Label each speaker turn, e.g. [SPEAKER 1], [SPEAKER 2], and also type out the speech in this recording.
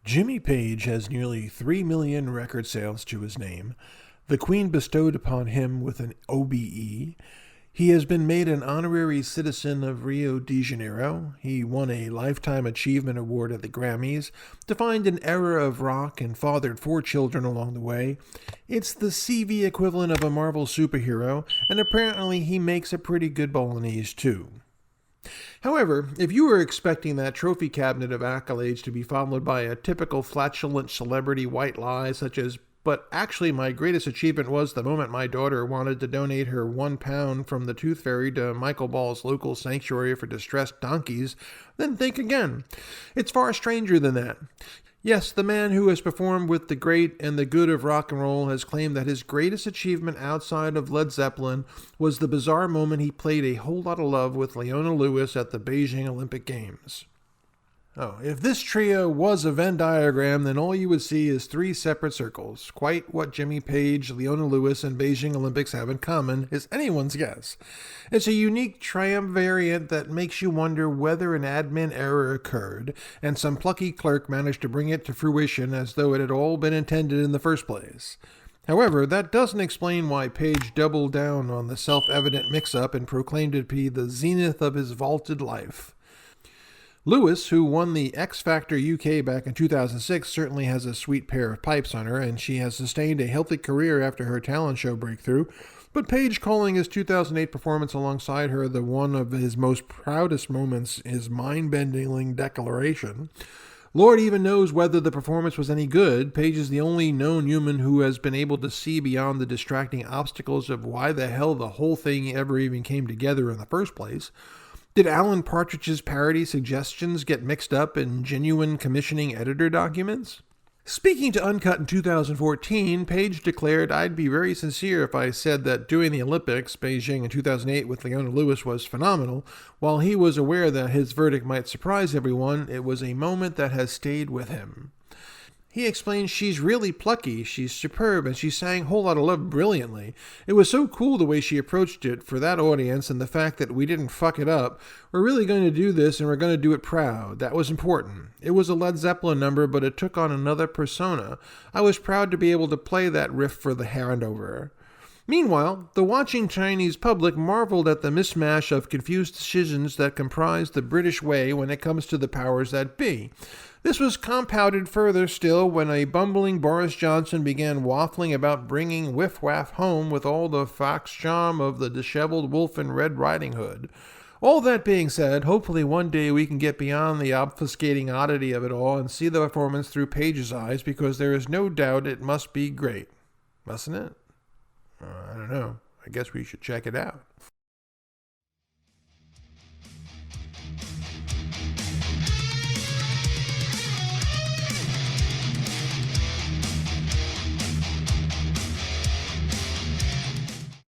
[SPEAKER 1] Jimmy Page has nearly 3 million record sales to his name. The Queen bestowed upon him with an OBE. He has been made an honorary citizen of Rio de Janeiro. He won a Lifetime Achievement Award at the Grammys, defined an era of rock, and fathered 4 children along the way. It's the CV equivalent of a Marvel superhero, and apparently he makes a pretty good Bolognese too. However, if you were expecting that trophy cabinet of accolades to be followed by a typical flatulent celebrity white lie such as, "But actually my greatest achievement was the moment my daughter wanted to donate her £1 from the Tooth Fairy to Michael Ball's local sanctuary for distressed donkeys," then think again. It's far stranger than that. Yes, the man who has performed with the great and the good of rock and roll has claimed that his greatest achievement outside of Led Zeppelin was the bizarre moment he played A Whole Lot of Love with Leona Lewis at the Beijing Olympic Games. Oh, if this trio was a Venn diagram, then all you would see is 3 separate circles. Quite what Jimmy Page, Leona Lewis, and Beijing Olympics have in common is anyone's guess. It's a unique triumvirate that makes you wonder whether an admin error occurred, and some plucky clerk managed to bring it to fruition as though it had all been intended in the first place. However, that doesn't explain why Page doubled down on the self-evident mix-up and proclaimed it to be the zenith of his vaulted life. Lewis, who won the X Factor UK back in 2006, certainly has a sweet pair of pipes on her, and she has sustained a healthy career after her talent show breakthrough, but Page calling his 2008 performance alongside her the one of his most proudest moments is mind-bending declaration. Lord even knows whether the performance was any good. Page is the only known human who has been able to see beyond the distracting obstacles of why the hell the whole thing ever even came together in the first place. Did Alan Partridge's parody suggestions get mixed up in genuine commissioning editor documents? Speaking to Uncut in 2014, Page declared, "I'd be very sincere if I said that doing the Olympics, Beijing in 2008 with Leona Lewis was phenomenal. While he was aware that his verdict might surprise everyone, it was a moment that has stayed with him." He explains she's really plucky, she's superb, and she sang Whole Lot of Love brilliantly. It was so cool the way she approached it for that audience and the fact that we didn't fuck it up. We're really going to do this and we're going to do it proud. That was important. It was a Led Zeppelin number, but it took on another persona. I was proud to be able to play that riff for the handover. Meanwhile, the watching Chinese public marveled at the mismatch of confused decisions that comprised the British way when it comes to the powers that be. This was compounded further still when a bumbling Boris Johnson began waffling about bringing Whiff Waff home with all the fox charm of the disheveled wolf in Red Riding Hood. All that being said, hopefully one day we can get beyond the obfuscating oddity of it all and see the performance through Page's eyes, because there is no doubt it must be great. Mustn't it? I don't know. I guess we should check it out.